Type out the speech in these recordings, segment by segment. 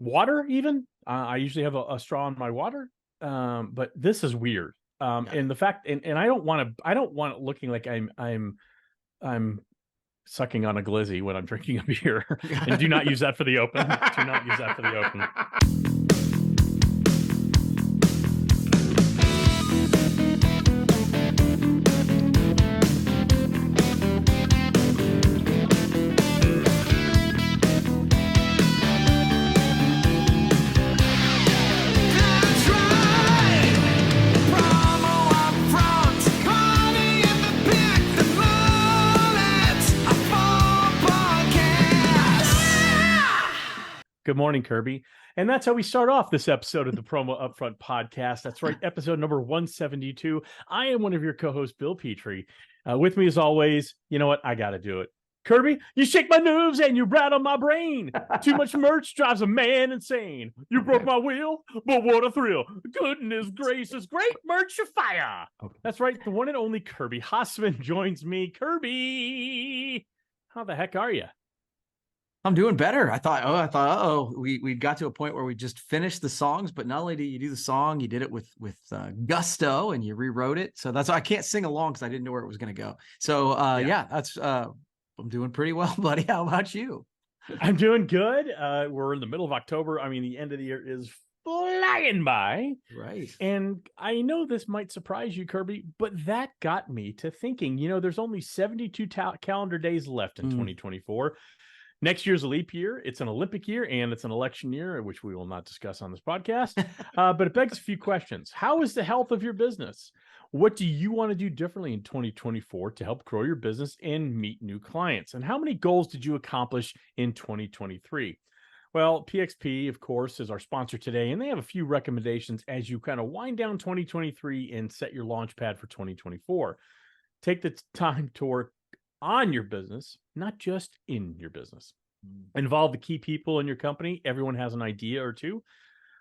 water even. I usually have a straw in my water. But this is weird. And the fact, and I don't want it looking like I'm sucking on a glizzy when I'm drinking a beer. And do not use that for the open. Do not use that for the open. Good morning, Kirby. And that's how we start off this episode of the Promo UPFront podcast. That's right, episode number 172. I am one of your co-hosts, Bill Petrie. With me as always, you know what? I got to do it. Kirby, you shake my nerves and you rattle my brain. Too much merch drives a man insane. You broke my wheel, but what a thrill. Goodness gracious, great merch of fire. That's right, the one and only Kirby Hasseman joins me. Kirby, how the heck are you? I'm doing better. I thought, we got to a point where we just finished the songs, but not only did you do the song, you did it with gusto and you rewrote it. So that's why I can't sing along because I didn't know where it was going to go. So I'm doing pretty well, buddy. How about you? I'm doing good. We're in the middle of October. I mean, the end of the year is flying by. Right. And I know this might surprise you, Kirby, but that got me to thinking, there's only 72 calendar days left in 2024. Next year's a leap year. It's an Olympic year and it's an election year, which we will not discuss on this podcast. But it begs a few questions. How is the health of your business? What do you want to do differently in 2024 to help grow your business and meet new clients? And how many goals did you accomplish in 2023? Well, PXP, of course, is our sponsor today, and they have a few recommendations as you kind of wind down 2023 and set your launch pad for 2024. Take the time to work on your business, not just in your business. Involve the key people in your company. Everyone has an idea or two.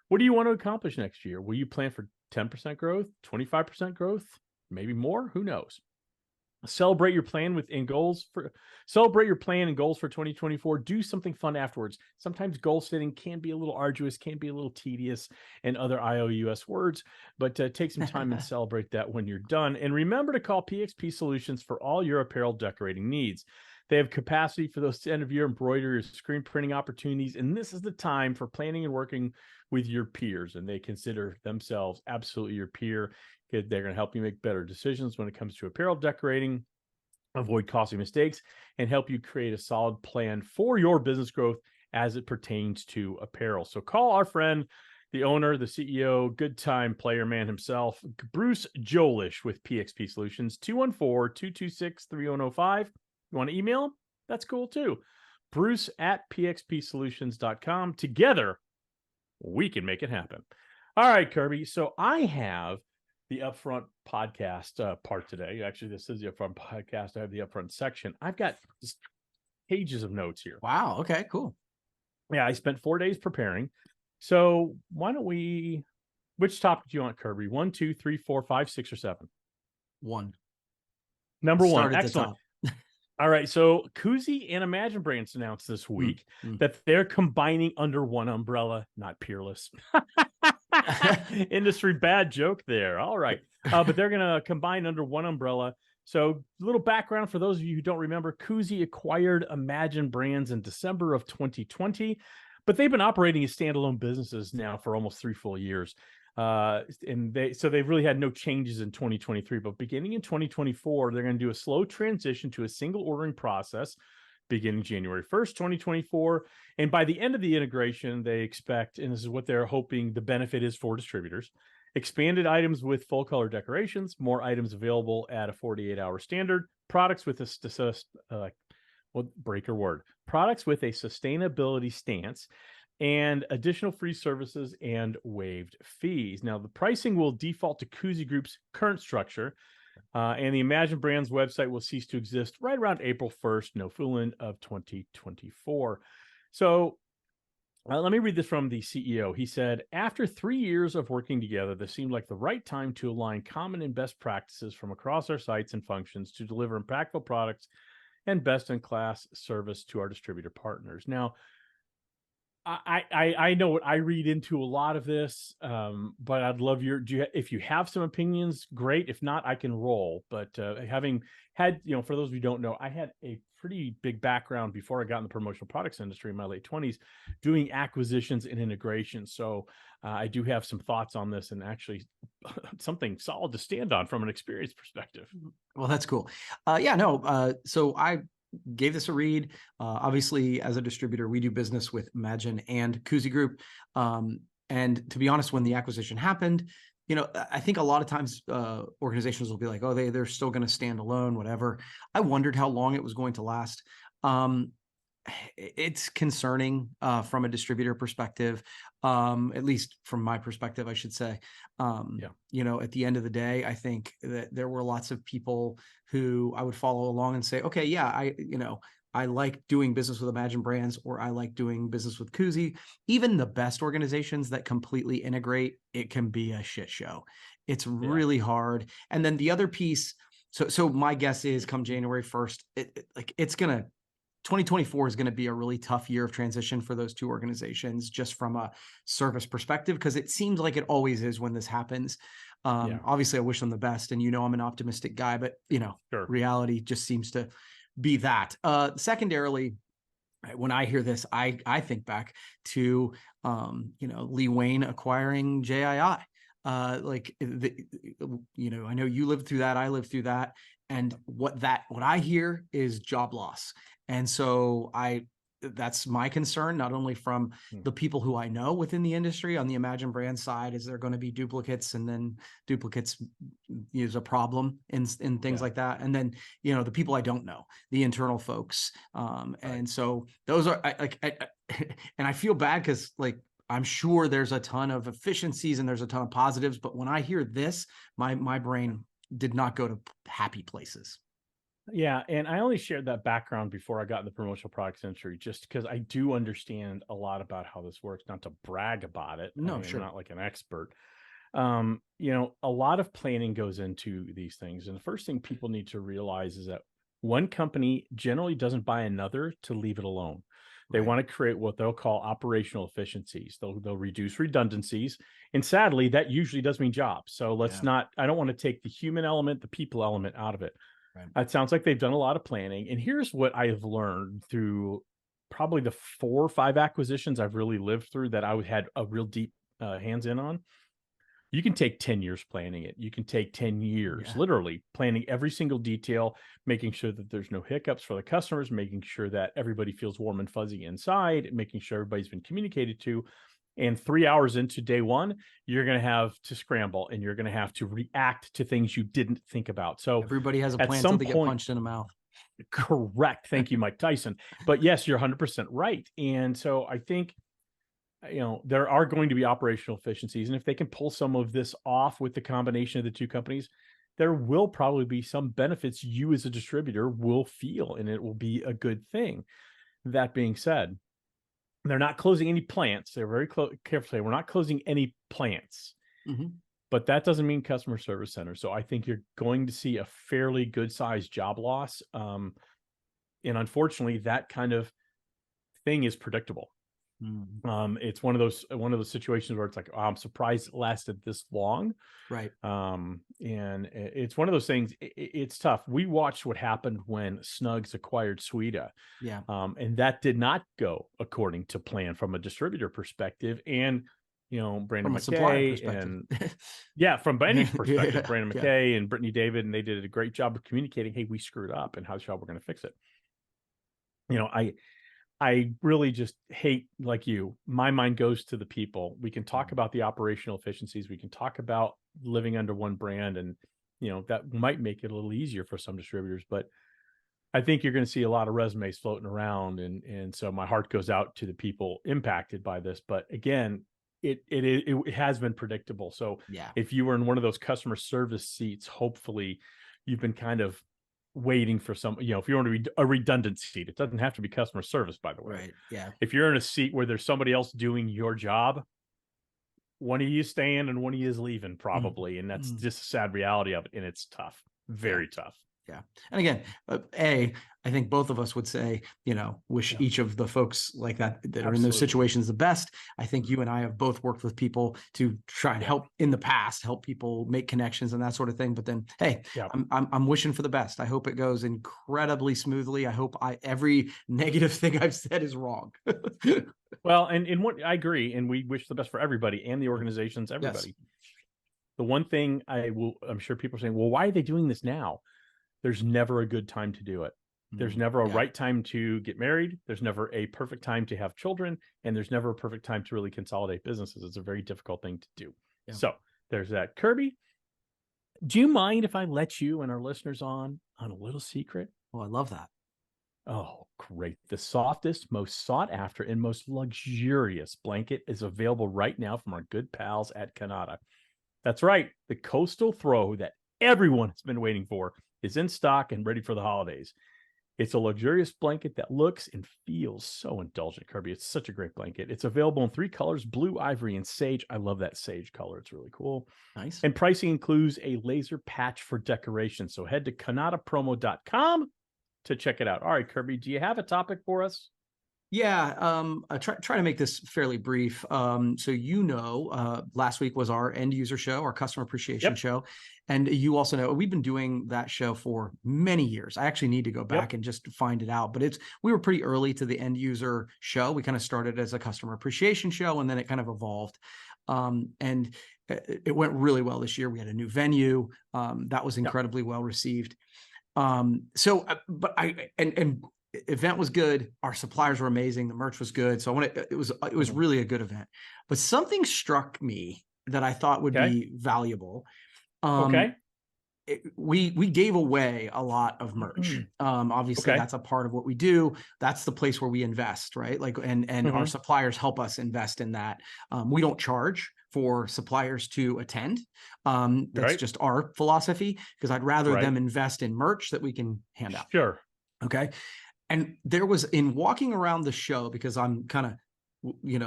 What do you want to accomplish next year? Will you plan for 10% growth, 25% growth, maybe more? Who knows? Celebrate your plan and goals for 2024. Do something fun afterwards. Sometimes goal setting can be a little arduous, can be a little tedious, and other IOUS words, but take some time and celebrate that when you're done. And remember to call PXP Solutions for all your apparel decorating needs. They have capacity for those end-of-year embroidery, screen printing opportunities, and this is the time for planning and working with your peers, and they consider themselves absolutely your peer. They're going to help you make better decisions when it comes to apparel decorating, avoid costly mistakes, and help you create a solid plan for your business growth as it pertains to apparel. So call our friend, the owner, the CEO, good time player man himself, Bruce Jolish with PXP Solutions, 214-226-3105. You want to email him? That's cool too. Bruce at pxpsolutions.com. Together, we can make it happen. All right, Kirby. So I have the Upfront podcast part today. Actually, this is the Upfront podcast. I have the Upfront section. I've got just pages of notes here. Wow. Okay, cool. Yeah, I spent 4 days preparing. So why don't which topic do you want, Kirby? 1, 2, 3, 4, 5, 6, or 7? 1. Number 1. Excellent. All right, so Koozie and Imagen brands announced this week that they're combining under one umbrella, not Peerless. Industry bad joke there. All right, but they're going to combine under one umbrella. So a little background for those of you who don't remember, Koozie acquired Imagen brands in December of 2020, but they've been operating as standalone businesses now for almost 3 full years. And they've really had no changes in 2023, but beginning in 2024, they're going to do a slow transition to a single ordering process beginning January 1st, 2024. And by the end of the integration, they expect, and this is what they're hoping the benefit is for distributors, expanded items with full color decorations, more items available at a 48-hour standard, products with products with a sustainability stance, and additional free services and waived fees. Now, the pricing will default to Koozie Group's current structure, and the Imagen Brands website will cease to exist right around April 1st, no fooling, of 2024. So let me read this from the CEO. He said, after 3 years of working together, this seemed like the right time to align common and best practices from across our sites and functions to deliver impactful products and best-in-class service to our distributor partners. Now, I know what I read into a lot of this, but I'd love if you have some opinions, great. If not, I can roll. But having had, for those of you who don't know, I had a pretty big background before I got in the promotional products industry in my late 20s, doing acquisitions and integration. So I do have some thoughts on this, and actually something solid to stand on from an experience perspective. Well, that's cool. Yeah, no. So I gave this a read. Obviously, as a distributor, we do business with Imagen and Koozie Group. And to be honest, when the acquisition happened, I think a lot of times organizations will be like, oh, they're still going to stand alone, whatever. I wondered how long it was going to last. It's concerning from a distributor perspective, at least from my perspective, I should say. At the end of the day, I think that there were lots of people who I would follow along and say, okay, yeah, I like doing business with Imagen brands, or I like doing business with Koozie. Even the best organizations that completely integrate, it can be a shit show. It's really hard. And then the other piece, so my guess is come January 1st, it's going to 2024 is going to be a really tough year of transition for those two organizations, just from a service perspective, because it seems like it always is when this happens. Obviously, I wish them the best, and I'm an optimistic guy, but Sure. reality just seems to be that. Secondarily, when I hear this, I think back to Lee Wayne acquiring JII. I know you lived through that, I lived through that, and what I hear is job loss. And so that's my concern, not only from the people who I know within the industry on the Imagen brand side, is there going to be duplicates, and then duplicates is a problem in things like that. And then, the people I don't know, the internal folks. And so those are and I feel bad because I'm sure there's a ton of efficiencies and there's a ton of positives, but when I hear this, my brain did not go to happy places. Yeah, and I only shared that background before I got in the promotional products industry, just because I do understand a lot about how this works. Not to brag about it, No, sure. I'm not like an expert. A lot of planning goes into these things, and the first thing people need to realize is that one company generally doesn't buy another to leave it alone. They want to create what they'll call operational efficiencies. They'll reduce redundancies, and sadly, that usually does mean jobs. So I don't want to take the human element, the people element out of it. It sounds like they've done a lot of planning. And here's what I have learned through probably the 4 or 5 acquisitions I've really lived through that I had a real deep hands in on. You can take 10 years planning it. You can take 10 years, literally planning every single detail, making sure that there's no hiccups for the customers, making sure that everybody feels warm and fuzzy inside, making sure everybody's been communicated to. And 3 hours into day one, you're going to have to scramble, and you're going to have to react to things you didn't think about. So everybody has a plan at some until they point, get punched in the mouth. Correct. Thank you, Mike Tyson. But yes, you're 100% right. And so I think, there are going to be operational efficiencies. And if they can pull some of this off with the combination of the two companies, there will probably be some benefits you as a distributor will feel, and it will be a good thing. That being said, they're not closing any plants. They're very careful to say, we're not closing any plants. But that doesn't mean customer service centers. So I think you're going to see a fairly good sized job loss. And unfortunately, that kind of thing is predictable. It's one of those situations where it's like, oh, I'm surprised it lasted this long. Right. And it's one of those things. It's tough. We watched what happened when Snugs acquired Sweeta. Yeah. And that did not go according to plan from a distributor perspective. And Brandon McKay and from Benny's perspective, Brandon McKay and Brittany David, and they did a great job of communicating, hey, we screwed up, and how's we're going to fix it. I really just hate, like you, my mind goes to the people. We can talk about the operational efficiencies. We can talk about living under one brand, and, that might make it a little easier for some distributors, but I think you're going to see a lot of resumes floating around. And so my heart goes out to the people impacted by this. But again, it has been predictable. So if you were in one of those customer service seats, hopefully you've been kind of waiting for some, if you're on a redundant seat, it doesn't have to be customer service, by the way. Right. Yeah. If you're in a seat where there's somebody else doing your job, one of you is staying and one of you is leaving probably. And that's just a sad reality of it. And it's tough, very tough. Yeah. And again, I think both of us would say, wish each of the folks like that are in those situations the best. I think you and I have both worked with people to try and help in the past, help people make connections and that sort of thing. But then, hey, I'm wishing for the best. I hope it goes incredibly smoothly. I hope every negative thing I've said is wrong. Well, and what I agree, and we wish the best for everybody and the organizations, everybody. Yes. The one thing I'm sure people are saying, well, why are they doing this now? There's never a good time to do it. There's never a right time to get married. There's never a perfect time to have children. And there's never a perfect time to really consolidate businesses. It's a very difficult thing to do. Yeah. So there's that. Kirby, do you mind if I let you and our listeners on a little secret? Oh, I love that. Oh, great. The softest, most sought after, and most luxurious blanket is available right now from our good pals at Kanata. That's right. The coastal throw that everyone has been waiting for is in stock and ready for the holidays. It's a luxurious blanket that looks and feels so indulgent, Kirby. It's such a great blanket. It's available in 3 colors, blue, ivory, and sage. I love that sage color. It's really cool. Nice. And pricing includes a laser patch for decoration. So head to kanatapromo.com to check it out. All right, Kirby, do you have a topic for us? Yeah, I try to make this fairly brief. So last week was our end user show, our customer appreciation show. And you also know we've been doing that show for many years. I actually need to go back and just find it out. But we were pretty early to the end user show. We kind of started as a customer appreciation show, and then it kind of evolved. And it went really well this year. We had a new venue that was incredibly well received. Event was good. Our suppliers were amazing. The merch was good. So it was really a good event. But something struck me that I thought would be valuable. We gave away a lot of merch. Obviously that's a part of what we do. That's the place where we invest, right? Like, and our suppliers help us invest in that. We don't charge for suppliers to attend. That's just our philosophy, because I'd rather them invest in merch that we can hand out. Sure. Okay. And there was, in walking around the show, because I'm kind of,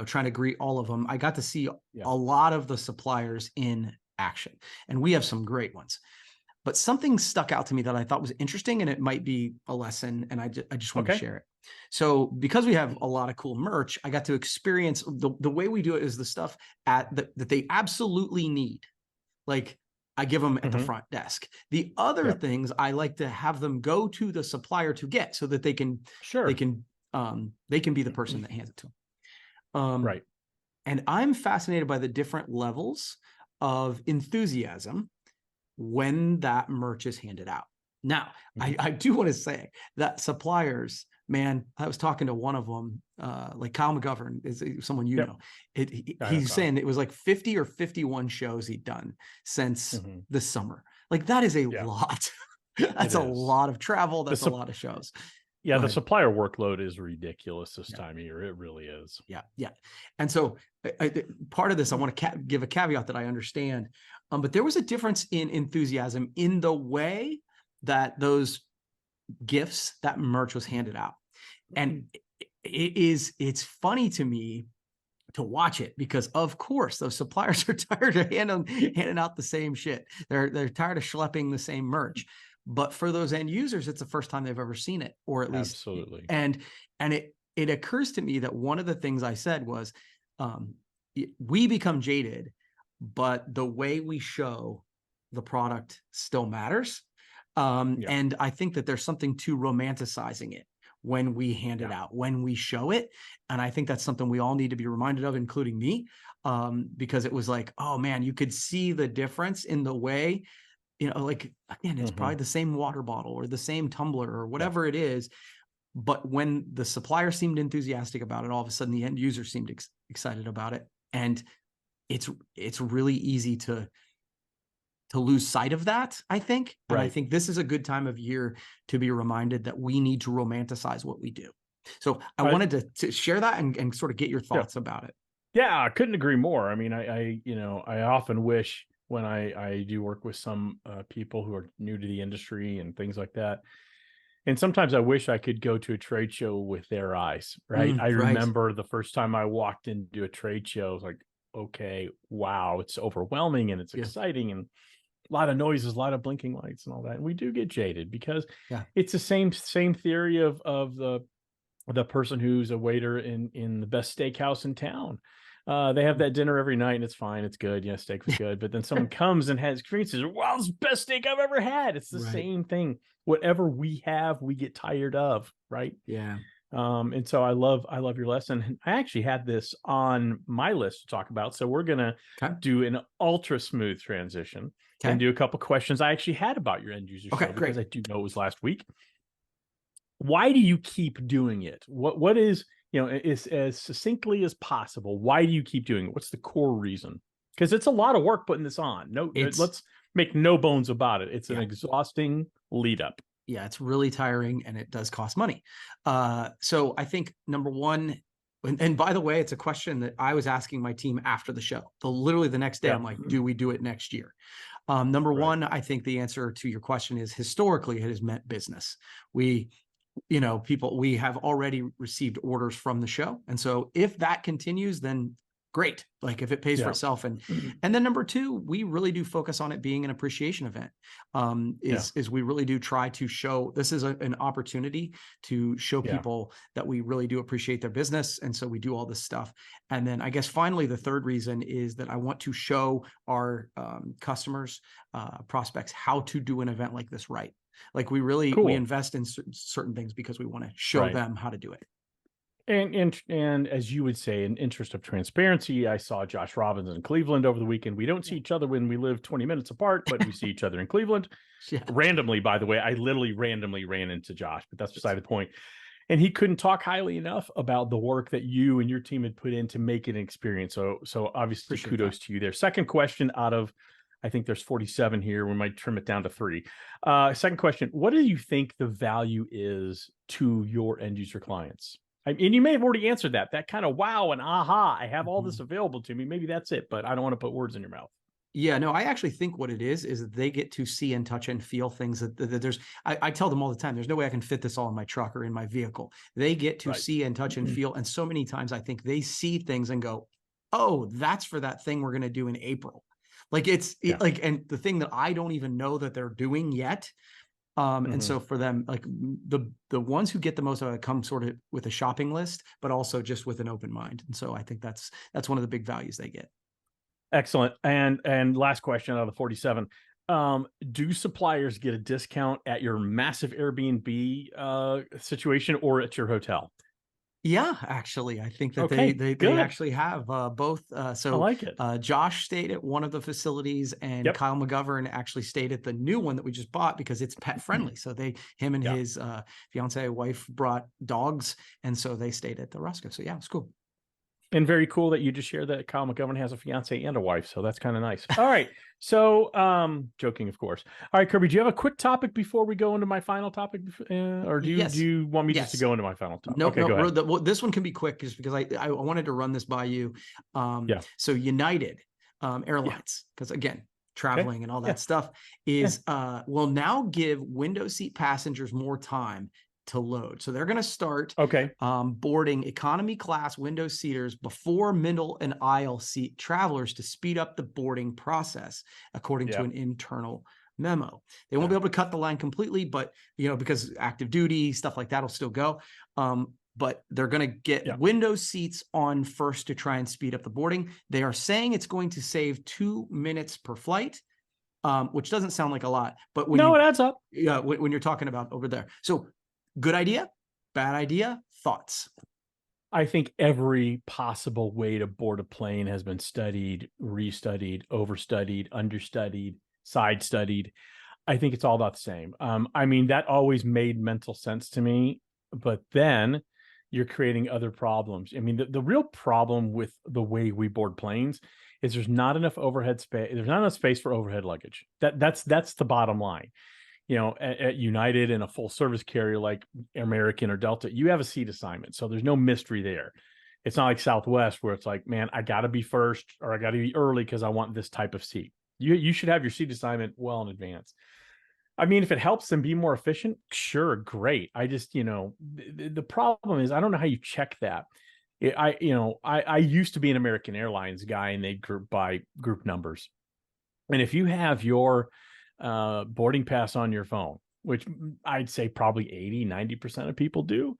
trying to greet all of them, I got to see a lot of the suppliers in action, and we have some great ones. But something stuck out to me that I thought was interesting, and it might be a lesson, and I just want to share it. So because we have a lot of cool merch, I got to experience the way we do it is the stuff that they absolutely need. Like, I give them at the front desk. The other things I like to have them go to the supplier to get, so that they can be the person that hands it to them. And I'm fascinated by the different levels of enthusiasm when that merch is handed out. Now, I do want to say that suppliers, man, I was talking to one of them, like Kyle McGovern is someone know. He's saying it was like 50 or 51 shows he'd done since the summer. Like, that is a lot. That's a lot of travel. That's a lot of shows. Yeah, the supplier workload is ridiculous this time of year. It really is. Yeah. And so part of this, I want to give a caveat that I understand. But there was a difference in enthusiasm in the way that those gifts, that merch was handed out. And it's funny to me to watch it, because of course those suppliers are tired of handing out the same shit. They're tired of schlepping the same merch. But for those end users, it's the first time they've ever seen it, or at least absolutely. And it occurs to me that one of the things I said was, we become jaded, but the way we show the product still matters. And I think that there's something to romanticizing it when we hand it out, when we show it. And I think that's something we all need to be reminded of, including me, because it was like, oh man, you could see the difference in the way, like, again, it's probably the same water bottle or the same tumbler or whatever it is. But when the supplier seemed enthusiastic about it, all of a sudden the end user seemed excited about it. And it's really easy to lose sight of that, I think. And I think this is a good time of year to be reminded that we need to romanticize what we do. So I wanted to share that and sort of get your thoughts about it. Yeah, I couldn't agree more. I mean, I often wish, when I do work with some people who are new to the industry and things like that, and sometimes I wish I could go to a trade show with their eyes, right? I remember the first time I walked into a trade show, I was like, okay, wow, it's overwhelming and it's exciting. a lot of noises, a lot of blinking lights and all that. And we do get jaded because Yeah. it's the same theory of the person who's a waiter in the best steakhouse in town. They have that dinner every night and it's fine. It's good. Yeah, steak was good. But then someone comes and has experiences. Wow, it's the best steak I've ever had. It's the Right. same thing. Whatever we have, we get tired of, right? Yeah. And so I love your lesson. I actually had this on my list to talk about. So we're gonna Okay. do an ultra smooth transition Okay. and do a couple questions I actually had about your end user Okay, show great. because I do know it was last week. Why do you keep doing it? What is, is as succinctly as possible? Why do you keep doing it? What's the core reason? Because it's a lot of work putting this on. It's Let's make no bones about it. It's an yeah. exhausting lead up. Yeah, it's really tiring and it does cost money. So I think number one, and by the way, it's a question that I was asking my team after the show. So literally the next day, Yeah. I'm like, do we do it next year? Number Right. one, I think the answer to your question is historically it has meant business. We we have already received orders from the show. And so if that continues, then great. Like if it pays for Yeah. itself. And then number two, we really do focus on it being an appreciation event. Is we really do try to show this is an opportunity to show Yeah. people that we really do appreciate their business. And so we do all this stuff. And then I guess finally, the third reason is that I want to show our customers, prospects, how to do an event like this right. Like we Cool. invest in certain things because we want to show Right. them how to do it. And as you would say, in interest of transparency, I saw Josh Robbins in Cleveland over the weekend. We don't see each other when we live 20 minutes apart, but we see each other in Cleveland. Yeah. Randomly, by the way, I literally randomly ran into Josh, but that's beside the point. And he couldn't talk highly enough about the work that you and your team had put in to make it an experience. So obviously Appreciate kudos to you there. Second question out of, I think there's 47 here. We might trim it down to 3. Second question, what do you think the value is to your end user clients? And you may have already answered that. That kind of wow and aha, I have all this available to me. Maybe that's it, but I don't want to put words in your mouth. Yeah, no, I actually think what it is that they get to see and touch and feel things that there's, I tell them all the time, there's no way I can fit this all in my truck or in my vehicle. They get to see and touch and feel. And so many times I think they see things and go, oh, that's for that thing we're going to do in April. Like like, and the thing that I don't even know that they're doing yet. And so for them, like the ones who get the most of it come sort of with a shopping list, but also just with an open mind. And so I think that's one of the big values they get. Excellent. And last question out of the 47. Do suppliers get a discount at your massive Airbnb situation or at your hotel? Yeah, actually, I think that Okay, they actually have both. So I like it. Josh stayed at one of the facilities, and Yep. Kyle McGovern actually stayed at the new one that we just bought because it's pet friendly. So him and his fiance wife brought dogs, and so they stayed at the Roscoe. So yeah, it's cool. And very cool that you just shared that Kyle McGovern has a fiance and a wife. So that's kind of nice. All right. So joking, of course. All right, Kirby, do you have a quick topic before we go into my final topic? Or do you want me just to go into my final topic? No, okay, no, go ahead. well, this one can be quick just because I wanted to run this by you. So United Airlines, because again, traveling and all that stuff is will now give window seat passengers more time to load. So they're going to start boarding economy class window seaters before middle and aisle seat travelers to speed up the boarding process, according to an internal memo. They won't be able to cut the line completely, but because active duty stuff like that will still go. But they're going to get window seats on first to try and speed up the boarding. They are saying it's going to save 2 minutes per flight, which doesn't sound like a lot, but when it adds up. Yeah, when you're talking about over there. So good idea, bad idea, thoughts? I think every possible way to board a plane has been studied, restudied, overstudied, understudied, side studied. I think it's all about the same. I mean, that always made mental sense to me, but then you're creating other problems. I mean, the real problem with the way we board planes is there's not enough overhead space. There's not enough space for overhead luggage. That's the bottom line. At United and a full service carrier like American or Delta, you have a seat assignment. So there's no mystery there. It's not like Southwest where it's like, man, I got to be first or I got to be early because I want this type of seat. You should have your seat assignment well in advance. I mean, if it helps them be more efficient, sure, great. I just, the problem is I don't know how you check that. I used to be an American Airlines guy and they group by group numbers. And if you have your boarding pass on your phone, which I'd say probably 80-90% of people do,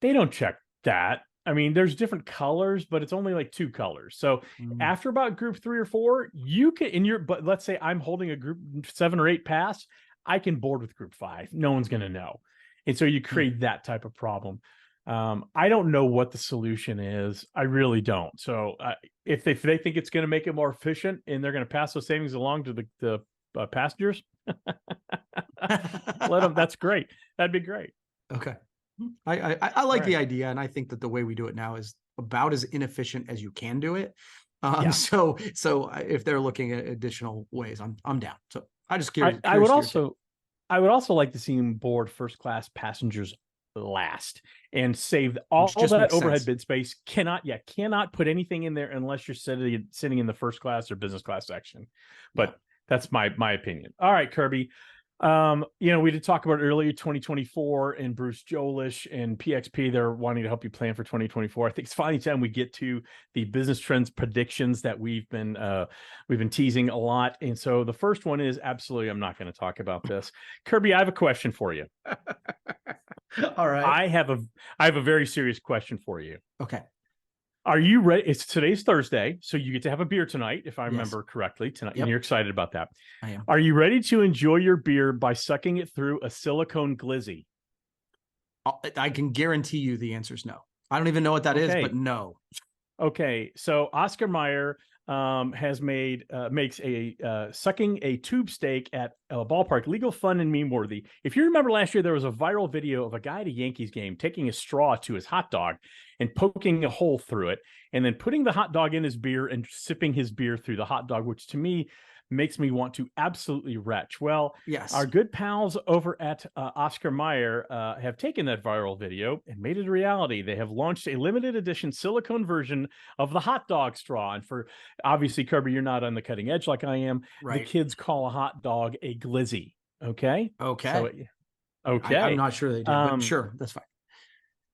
they don't check that. I mean, there's different colors, but it's only like 2 colors. So after about group 3 or 4, you can but let's say I'm holding a group 7 or 8 pass, I can board with group 5. No one's going to know. And so you create that type of problem. I don't know what the solution is. I really don't. So if they think it's going to make it more efficient and they're going to pass those savings along to the passengers, let them. That's great. That'd be great. Okay. I like the idea, and I think that the way we do it now is about as inefficient as you can do it. So if they're looking at additional ways, I'm down. So I just curious. I would also like to see them board first class passengers last and save all that overhead bid space. Cannot put anything in there unless you're sitting in the first class or business class section. But that's my opinion. All right, Kirby. We did talk about earlier 2024 and Bruce Jolish and PXP. They're wanting to help you plan for 2024. I think it's finally time we get to the business trends predictions that we've been teasing a lot. And so the first one is absolutely, I'm not going to talk about this. Kirby, I have a question for you. All right. I have a very serious question for you. Okay. Are you ready? Today's Thursday, so you get to have a beer tonight, if I remember correctly, tonight, and you're excited about that. I am. Are you ready to enjoy your beer by sucking it through a silicone glizzy? I can guarantee you the answer is no. I don't even know what that is, but no. Okay, so Oscar Mayer makes a sucking a tube steak at a ballpark legal, fun, and meme worthy. If you remember last year, there was a viral video of a guy at a Yankees game taking a straw to his hot dog and poking a hole through it, and then putting the hot dog in his beer and sipping his beer through the hot dog, which to me makes me want to absolutely retch. Well, yes, our good pals over at Oscar Mayer have taken that viral video and made it a reality. They have launched a limited edition silicone version of the hot dog straw. And for obviously, Kirby, you're not on the cutting edge like I am. Right. The kids call a hot dog a glizzy. Okay. Okay. So, okay. I'm not sure they do, but sure, that's fine.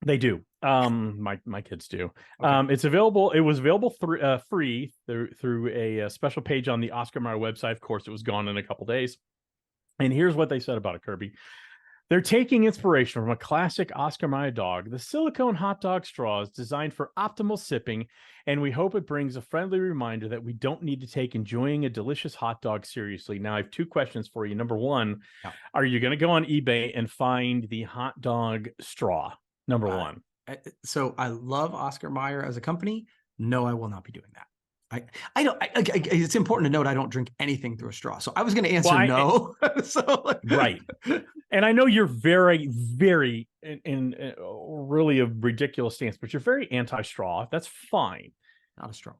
They do. My kids do. Okay. It's available. It was available free through a special page on the Oscar Mayer website. Of course, it was gone in a couple days. And here's what they said about it, Kirby. They're taking inspiration from a classic Oscar Mayer dog. The silicone hot dog straw is designed for optimal sipping, and we hope it brings a friendly reminder that we don't need to take enjoying a delicious hot dog seriously. Now, I have 2 questions for you. Number one, are you going to go on eBay and find the hot dog straw? Number one. So I love Oscar Mayer as a company. No, I will not be doing that. I don't. It's important to note I don't drink anything through a straw. So I was going to answer no. Right. And I know you're very, very in really a ridiculous stance, but you're very anti-straw. That's fine. Not a straw.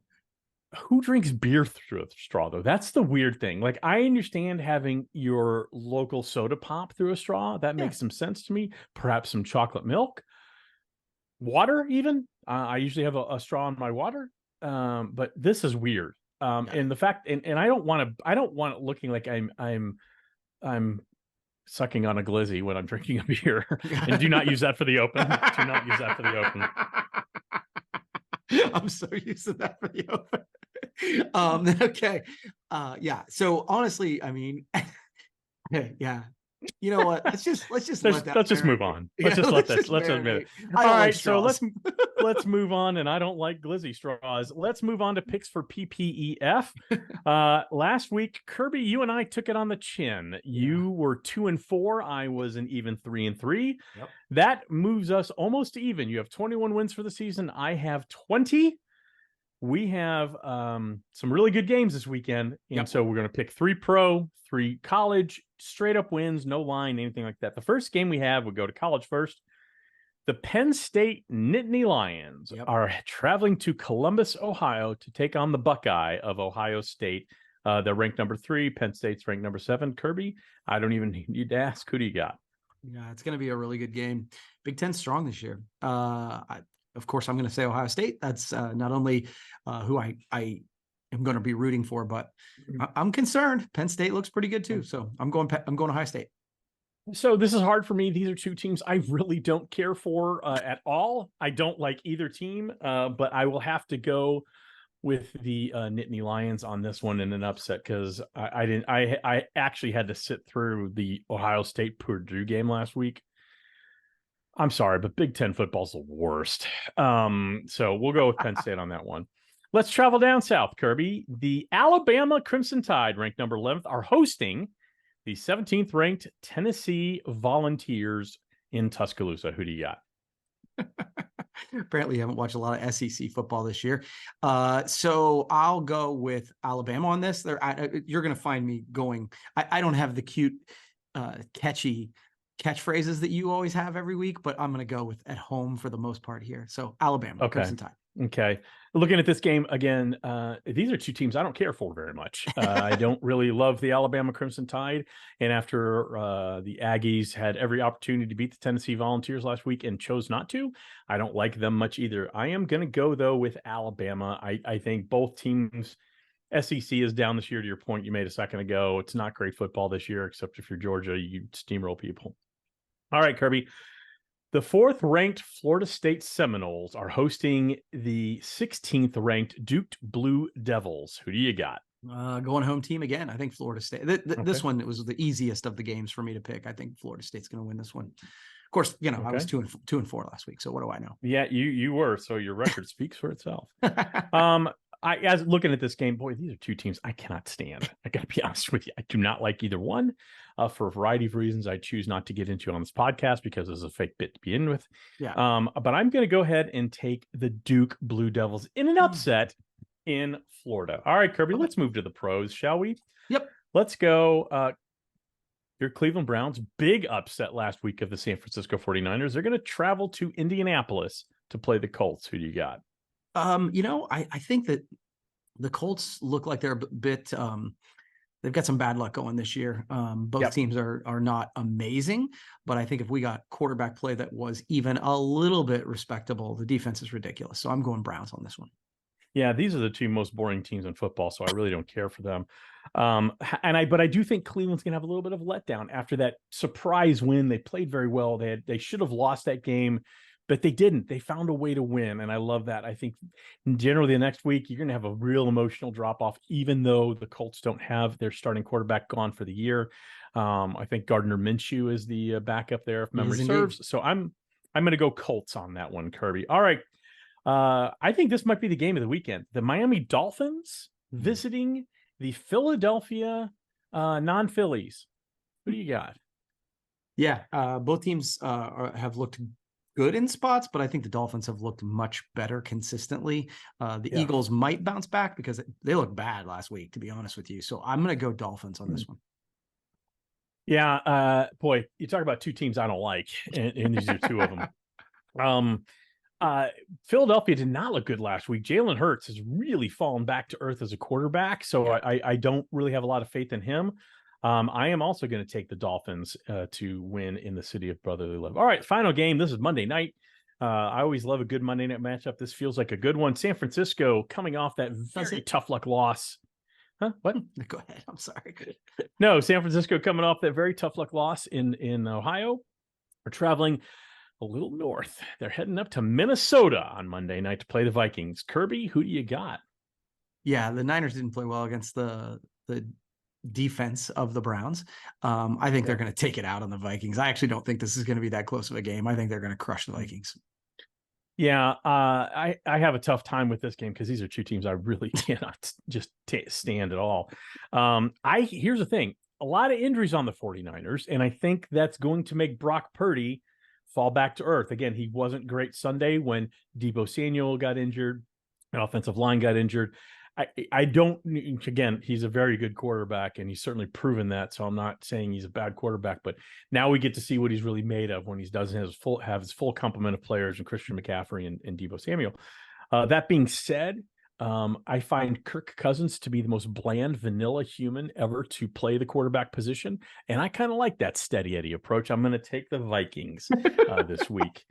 Who drinks beer through a straw, though? That's the weird thing. Like, I understand having your local soda pop through a straw. That makes some sense to me. Perhaps some chocolate milk. Water, even. I usually have a straw in my water. But this is weird. And the fact, and I don't want it looking like I'm sucking on a glizzy when I'm drinking a beer. And do not use that for the open. Do not use that for the open. I'm so used to that for the open. Okay. Yeah. So honestly, I mean, yeah. You know what? Let's just move on. Let's admit it. All right, so let's move on. And I don't like glizzy straws. Let's move on to picks for PPEF. Last week, Kirby, you and I took it on the chin. You were 2-4. I was an even 3-3. Yep. That moves us almost even. You have 21 wins for the season. I have 20. We have some really good games this weekend. And so we're going to pick 3 pro, 3 college, straight up wins, no line, anything like that. The first game we have, we'll go to college first. The Penn State Nittany Lions are traveling to Columbus, Ohio to take on the Buckeye of Ohio State. They're ranked number 3. Penn State's ranked number 7. Kirby, I don't even need to ask. Who do you got? Yeah, it's going to be a really good game. Big Ten strong this year. Of course, I'm going to say Ohio State. That's not only who I am going to be rooting for, but I'm concerned. Penn State looks pretty good too. So I'm going Ohio State. So this is hard for me. These are 2 teams I really don't care for at all. I don't like either team, but I will have to go with the Nittany Lions on this one in an upset because I actually had to sit through the Ohio State Purdue game last week. I'm sorry, but Big Ten football's the worst. So we'll go with Penn State on that one. Let's travel down south, Kirby. The Alabama Crimson Tide, ranked number 11th, are hosting the 17th ranked Tennessee Volunteers in Tuscaloosa. Who do you got? Apparently you haven't watched a lot of SEC football this year. So I'll go with Alabama on this. You're going to find me going. I don't have the cute, catchy catchphrases that you always have every week, but I'm going to go with at home for the most part here. So Alabama, okay. Crimson Tide. Okay. Looking at this game again, these are two teams I don't care for very much. I don't really love the Alabama Crimson Tide. And after the Aggies had every opportunity to beat the Tennessee Volunteers last week and chose not to, I don't like them much either. I am going to go, though, with Alabama. I think both teams, SEC is down this year, to your point you made a second ago. It's not great football this year, except if you're Georgia, you steamroll people. All right, Kirby. The 4th ranked Florida State Seminoles are hosting the 16th ranked Duke Blue Devils. Who do you got? Going home team again. I think Florida State. This one, it was the easiest of the games for me to pick. I think Florida State's going to win this one. Of course, I was 2-4 last week. So what do I know? Yeah, you were. So your record speaks for itself. As looking at this game, boy, these are two teams I cannot stand. I got to be honest with you. I do not like either one. For a variety of reasons, I choose not to get into on this podcast because it's a fake bit to begin with. Yeah. But I'm going to go ahead and take the Duke Blue Devils in an upset in Florida. All right, Kirby, let's move to the pros, shall we? Yep. Let's go. Your Cleveland Browns, big upset last week of the San Francisco 49ers. They're going to travel to Indianapolis to play the Colts. Who do you got? I think that the Colts look like they're a bit they've got some bad luck going this year. Both teams are not amazing, but I think if we got quarterback play that was even a little bit respectable, the defense is ridiculous. So I'm going Browns on this one. Yeah, these are the two most boring teams in football, so I really don't care for them. But I do think Cleveland's going to have a little bit of a letdown after that surprise win. They played very well. They should have lost that game, but they didn't. They found a way to win, and I love that. I think generally the next week you're going to have a real emotional drop-off, even though the Colts don't have their starting quarterback gone for the year. I think Gardner Minshew is the backup there, if memory serves. So I'm going to go Colts on that one, Kirby. All right. I think this might be the game of the weekend. The Miami Dolphins visiting the Philadelphia non-Phillies. Who do you got? Yeah, both teams have looked good in spots, but I think the Dolphins have looked much better consistently. The Eagles might bounce back because they looked bad last week, to be honest with you. So I'm going to go Dolphins on this one. Yeah, boy, you talk about two teams I don't like, and these are two of them. Philadelphia did not look good last week. Jalen Hurts has really fallen back to earth as a quarterback, so I don't really have a lot of faith in him. I am also going to take the Dolphins to win in the city of brotherly love. All right, final game. This is Monday night. I always love a good Monday night matchup. This feels like a good one. San Francisco coming off that very tough luck loss. Huh? What? Go ahead. I'm sorry. No, San Francisco coming off that very tough luck loss in Ohio. We're traveling a little north. They're heading up to Minnesota on Monday night to play the Vikings. Kirby, who do you got? Yeah, the Niners didn't play well against the defense of the Browns. I think they're going to take it out on the Vikings. I actually don't think this is going to be that close of a game. I think they're going to crush the Vikings. Yeah, I have a tough time with this game because these are two teams I really cannot just stand at all. Here's the thing. A lot of injuries on the 49ers, and I think that's going to make Brock Purdy fall back to earth. Again, he wasn't great Sunday when Deebo Samuel got injured, an offensive line got injured. I don't, again, he's a very good quarterback and he's certainly proven that. So I'm not saying he's a bad quarterback, but now we get to see what he's really made of when he doesn't have his full complement of players and Christian McCaffrey and Deebo Samuel. That being said, I find Kirk Cousins to be the most bland, vanilla human ever to play the quarterback position. And I kind of like that steady Eddie approach. I'm going to take the Vikings this week.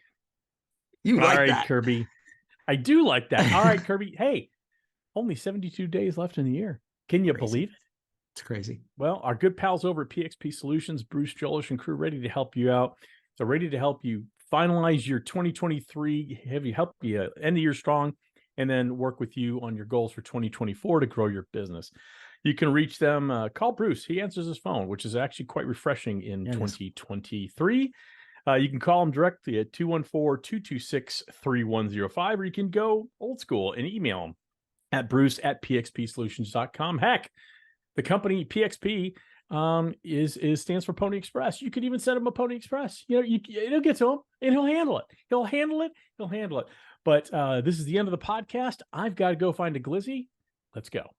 You like that? All right, Kirby. I do like that. All right, Kirby. Hey, only 72 days left in the year. Can you believe it? It's crazy. Well, our good pals over at PXP Solutions, Bruce Jolish and crew, ready to help you out. So ready to help you finalize your 2023, help you end the year strong and then work with you on your goals for 2024 to grow your business. You can reach them. Call Bruce. He answers his phone, which is actually quite refreshing in 2023. You can call him directly at 214-226-3105, or you can go old school and email him at bruce@pxpsolutions.com. Heck, the company PXP stands for Pony Express. You could even send him a Pony Express. It'll get to him and he'll handle it. He'll handle it. But this is the end of the podcast. I've got to go find a Glizzy. Let's go.